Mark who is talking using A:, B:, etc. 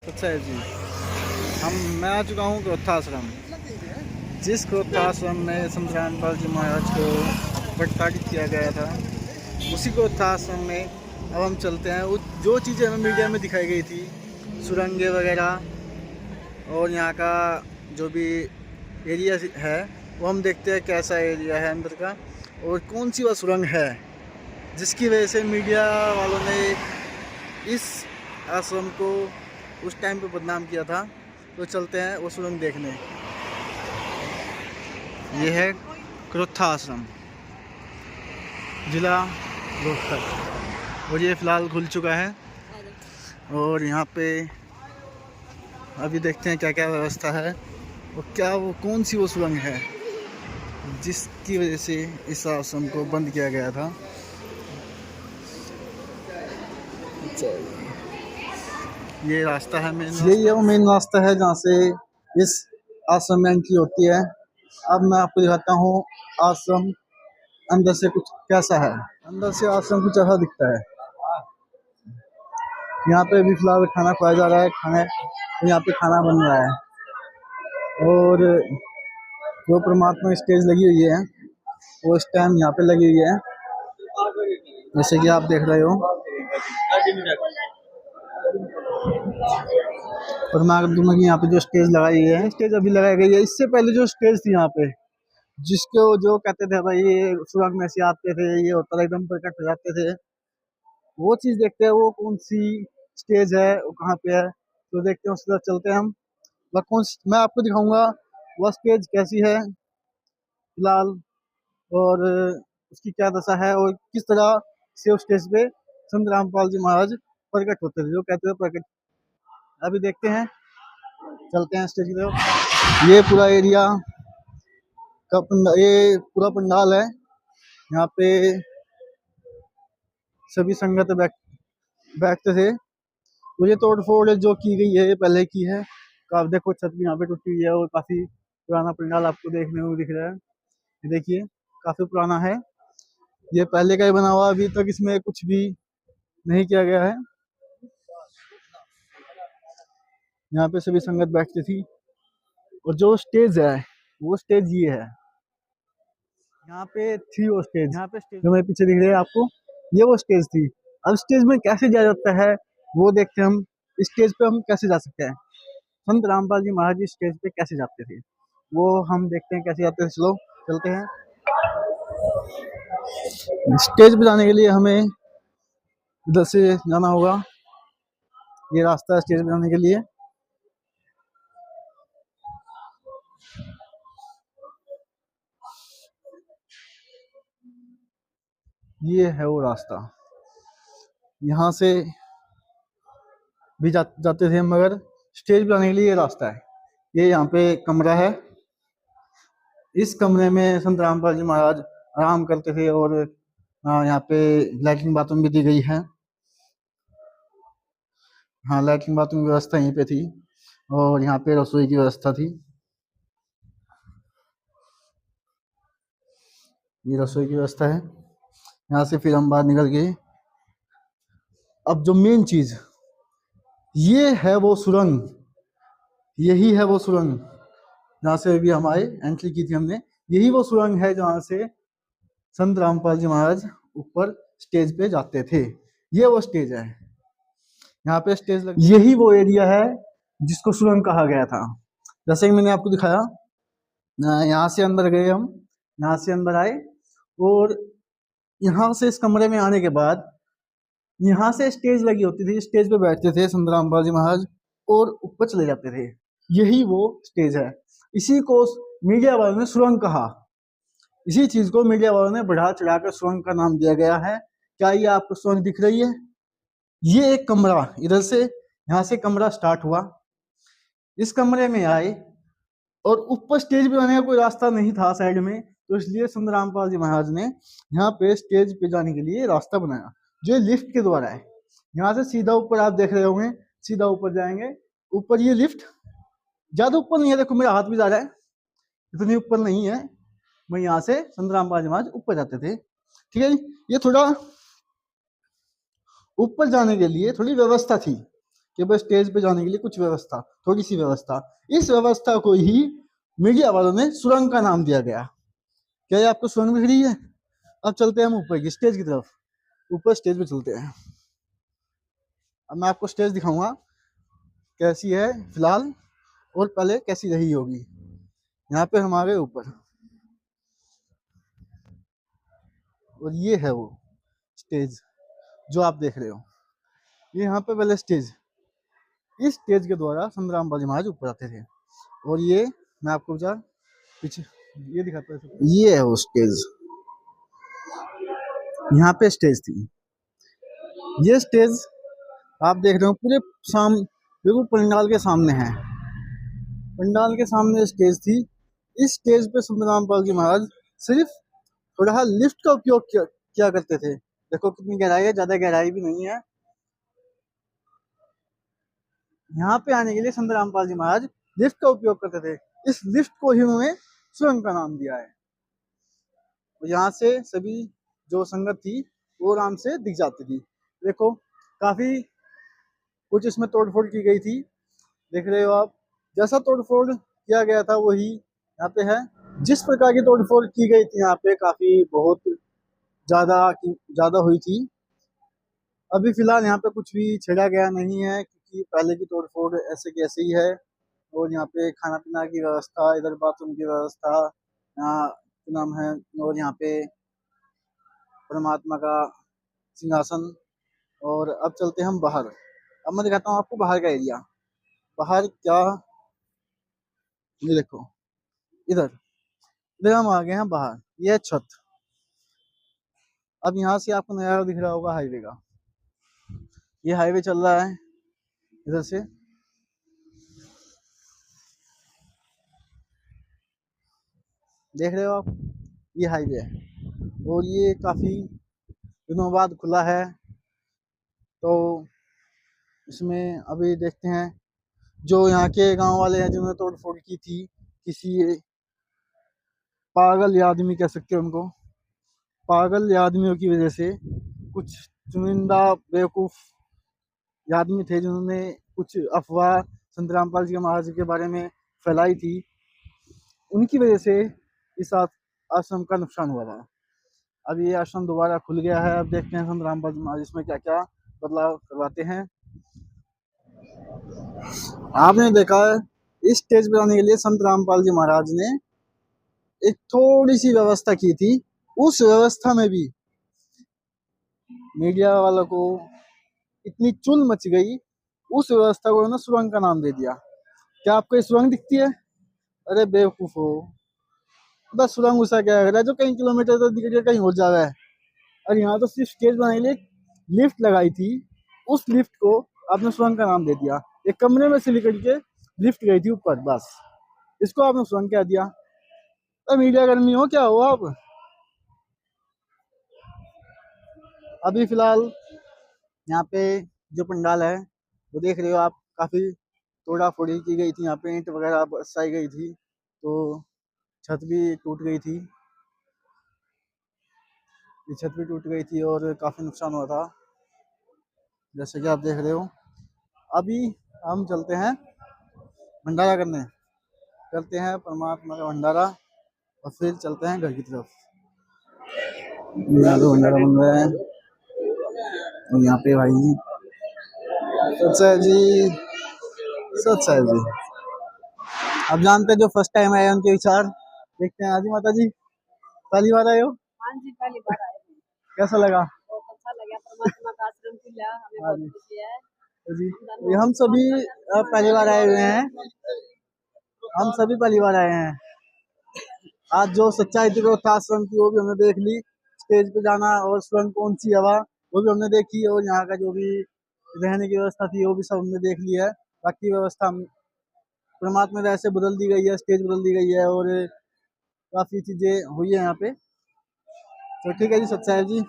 A: अच्छा है जी। मैं आ चुका हूँ क्रोथाश्रम। जिस क्रोथाश्रम में संत रामपाल जी महाराज को प्रताड़ित किया गया था, उसी क्रोथाश्रम में अब हम चलते हैं। जो चीज़ें हमें मीडिया में दिखाई गई थी, सुरंगें वगैरह और यहाँ का जो भी एरिया है, वो हम देखते हैं कैसा एरिया है अंदर का और कौन सी वह सुरंग है जिसकी वजह से मीडिया वालों ने इस आश्रम को उस टाइम पे बदनाम किया था। तो चलते हैं वो सुरंग देखने। ये है क्रोथा आश्रम, जिला रोहतक, और ये फ़िलहाल खुल चुका है। और यहाँ पे अभी देखते हैं क्या क्या व्यवस्था है और क्या वो कौन सी वो सुरंग है जिसकी वजह से इस आश्रम को बंद किया गया था। ये रास्ता है मेन, यही है वो मेन रास्ता है जहाँ से इस आश्रम में एंट्री होती है। अब मैं आपको दिखाता हूँ आश्रम अंदर से कुछ कैसा है। अंदर से आश्रम कुछ ऐसा दिखता है। यहाँ पे भी फिलहाल खाना खाया जा रहा है, यहाँ पे खाना बन रहा है। और जो परमात्मा स्टेज लगी हुई है वो इस टाइम यहाँ पे लगी हुई है, जैसे कि आप देख रहे हो। परमात्मा की यहाँ पे जो स्टेज लगाई गई है, स्टेज अभी लगाई गई है। इससे पहले जो स्टेज थी यहाँ पे, जिसको जो कहते थे भाई ये सुरंग में से आते थे, ये होता था एकदम प्रकट हो जाते थे, वो चीज़ देखते हैं। वो कौन सी स्टेज है, वो कहाँ पे है, तो देखते हैं। उसके बाद चलते हैं हम। मैं आपको दिखाऊंगा वह स्टेज कैसी है फिलहाल, और उसकी क्या दशा है और किस तरह से उस स्टेज पे संत रामपाल जी महाराज प्रकट होते थे, जो कहते थे प्रकट। अभी देखते हैं, चलते हैं स्टेज की तरफ। ये पूरा एरिया का ये पूरा पंडाल है। यहाँ पे सभी संगत बैठते थे। तो ये तोड़ फोड़ जो की गई है ये पहले की है। तो आप देखो छत भी यहाँ पे टूटी हुई है और काफी पुराना पंडाल आपको देखने को दिख रहा है। ये देखिए काफी पुराना है, ये पहले का ही बना हुआ, अभी तक इसमें कुछ भी नहीं किया गया है। यहाँ पे सभी संगत बैठती थी। और जो स्टेज है वो स्टेज ये है। यहाँ पे थी वो स्टेज, यहाँ पे स्टेज जो मेरे पीछे दिख रही है आपको, ये वो स्टेज थी। अब स्टेज में कैसे जाया जाता है वो देखते हैं हम। स्टेज पे हम कैसे जा सकते हैं, संत रामपाल जी महाराज जी स्टेज पे कैसे जाते थे वो हम देखते हैं कैसे जाते थे। चलो चलते हैं। स्टेज पे जाने के लिए हमें इधर से जाना होगा, ये रास्ता है स्टेज पे जाने के लिए। ये है वो रास्ता, यहाँ से भी जाते थे, मगर स्टेज पे जाने के लिए ये रास्ता है। ये यहाँ पे कमरा है, इस कमरे में संत रामपाल जी महाराज आराम करते थे। और यहाँ पे लैट्रिन बाथरूम भी दी गई है। हाँ, लैट्रिन बाथरूम की व्यवस्था यहीं पे थी और यहाँ पे रसोई की व्यवस्था थी। ये रसोई की व्यवस्था है। यहाँ से फिर हम बाहर निकल गए। अब जो मेन चीज, ये है वो सुरंग, यही है वो सुरंग जहाँ से अभी हमारे एंट्री की थी हमने। यही वो सुरंग है जहाँ से संत रामपाल जी महाराज ऊपर स्टेज पे जाते थे। ये वो स्टेज है, यहाँ पे स्टेज यही वो एरिया है जिसको सुरंग कहा गया था। जैसे कि मैंने आपको दिखाया, यहाँ से अंदर गए हम, यहाँ से अंदर आए और यहाँ से इस कमरे में आने के बाद यहाँ से स्टेज लगी होती थी। स्टेज पे बैठते थे संत रामपाल जी महाराज और ऊपर चले जाते थे। यही वो स्टेज है। इसी को मीडिया वालों ने सुरंग कहा। इसी चीज को मीडिया वालों ने बढ़ा चढ़ाकर सुरंग का नाम दिया गया है। क्या ये आपको सुरंग दिख रही है? ये एक कमरा, इधर से यहाँ से कमरा स्टार्ट हुआ, इस कमरे में आए और ऊपर स्टेज पे जाने का कोई रास्ता नहीं था साइड में, तो इसलिए संत रामपाल जी महाराज ने यहाँ पे स्टेज पे जाने के लिए रास्ता बनाया, जो लिफ्ट के द्वारा है। यहाँ से सीधा ऊपर आप देख रहे होंगे, सीधा ऊपर जाएंगे। ऊपर ये लिफ्ट ज्यादा ऊपर नहीं है, देखो मेरा हाथ भी जा रहा है, इतनी ऊपर नहीं है। मैं यहाँ से संत रामपाल जी महाराज ऊपर जाते थे, ठीक है। ये थोड़ा ऊपर जाने के लिए थोड़ी व्यवस्था थी, केवल स्टेज पे जाने के लिए कुछ व्यवस्था, थोड़ी सी व्यवस्था। इस व्यवस्था को ही मीडिया वालों ने सुरंग का नाम दिया गया। क्या ये आपको सुरंग दिख रही है? अब चलते हैं हम ऊपर की स्टेज की तरफ। ऊपर स्टेज पे चलते हैं। अब मैं आपको स्टेज दिखाऊंगा कैसी है फिलहाल और पहले कैसी रही होगी। यहाँ पे हमारे ऊपर, और ये है वो स्टेज जो आप देख रहे हो। ये यहाँ पे पहले स्टेज, इस स्टेज के द्वारा संग्राम बाजी महाराज ऊपर आते थे। और ये मैं आपको जा पीछे ये दिखाता हूँ, ये है वो स्टेज। यहाँ पे स्टेज थी। ये स्टेज आप देख रहे हो पूरे बिल्कुल पंडाल के सामने है। पंडाल के सामने स्टेज थी। इस स्टेज पे संग्राम बाजी महाराज सिर्फ थोड़ा लिफ्ट का उपयोग किया करते थे। देखो कितनी गहराई है, ज्यादा गहराई भी नहीं है। यहाँ पे आने के लिए संत रामपाल जी महाराज लिफ्ट का उपयोग करते थे। इस लिफ्ट को ही उन्होंने सुरंग का नाम दिया है। तो यहाँ से सभी जो संगत थी वो आराम से दिख जाती थी। देखो काफी कुछ इसमें तोड़फोड़ की गई थी, देख रहे हो आप। जैसा तोड़फोड़ किया गया था वही यहाँ पे है। जिस प्रकार की तोड़फोड़ की गई थी यहाँ पे काफी बहुत ज्यादा हुई थी। अभी फिलहाल यहाँ पे कुछ भी छेड़ा गया नहीं है क्योंकि पहले की तोड़फोड़ ऐसे की ऐसे ही है। और यहाँ पे खाना पीना की व्यवस्था, इधर बाथरूम की व्यवस्था, यहाँ क्या नाम है, और यहाँ पे परमात्मा का सिंहासन। और अब चलते हैं हम बाहर। अब मैं दिखाता हूँ आपको बाहर का एरिया। बाहर क्या, ये देखो इधर इधर हम आ गए हैं बाहर। ये है छत। अब यहाँ से आपको नजारा दिख रहा होगा हाईवे का। ये हाईवे चल रहा है इधर से। देख रहे हो आप, ये हाईवे है और ये काफी दिनों बाद खुला है। तो इसमें अभी देखते हैं जो यहाँ के गांव वाले हैं जिन्होंने तोड़ फोड़ की थी, किसी पागल आदमी कह सकते हैं उनको, पागल आदमियों की वजह से कुछ चुनिंदा बेवकूफ आदमी थे जिन्होंने कुछ अफवाह संत रामपाल जी महाराज के बारे में फैलाई थी। उनकी वजह से इस आश्रम का नुकसान हुआ था। अब ये आश्रम दोबारा खुल गया है। अब देखते हैं संत रामपाल जी महाराज इसमें क्या क्या बदलाव करवाते हैं। आपने देखा है इस स्टेज पर आने के लिए संत रामपाल जी महाराज ने एक थोड़ी सी व्यवस्था की थी। उस व्यवस्था में भी मीडिया वालों को इतनी चुल मच गई, उस व्यवस्था को उन्होंने सुरंग का नाम दे दिया। क्या आपको ये सुरंग दिखती है? अरे बेवकूफ हो, बस सुरंग उसा क्या है जो कई किलोमीटर तो दिख रही है, कहीं हो जा रहा है। और यहाँ तो सिर्फ स्टेज बनाने के लिए लिफ्ट लगाई थी, उस लिफ्ट को आपने सुरंग का नाम दे दिया। एक कमरे में से निकल के लिफ्ट गई थी ऊपर, बस इसको आपने सुरंग कह दिया। तो मीडिया कर्मी हो क्या हो आप? अभी फिलहाल यहाँ पे जो पंडाल है वो देख रहे हो आप, काफी तोड़ा फोड़ी की गई थी। यहाँ पे ईंट वगैरह बरसाई गई थी, तो छत भी टूट गई थी। ये छत भी टूट गई थी और काफी नुकसान हुआ था, जैसे कि आप देख रहे हो। अभी हम चलते हैं भंडारा करने, करते हैं परमात्मा का भंडारा और फिर चलते हैं घर की तरफ। यहाँ पे भंडारा बन रहा है और यहाँ पे भाई सच्चा जी, सच्चा जी। अब जानते हैं जो फर्स्ट टाइम आए उनके विचार देखते हैं। आजी माता जी, पहली बार आए हो?
B: हाँ जी, पहली बार आए हैं।
A: कैसा लगा?
B: बहुत अच्छा लगा, परमात्मा का आश्रम खुला, हमें बहुत खुशी है
A: जी। ये हम सभी पहली बार आए हुए हैं, हम सभी पहली बार आए हैं। आज जो सच्चाई थी वो था आश्रम की, वो भी हमने देख ली। स्टेज पे जाना और स्वयं कौन सी हवा वो भी हमने देखी, और यहाँ का जो भी रहने की व्यवस्था थी वो भी सब हमने देख ली है। बाकी व्यवस्था परमात्मा दया से बदल दी गई है, स्टेज बदल दी गई है और काफी चीजें हुई है यहाँ पे। तो ठीक है जी, सच्चाई जी।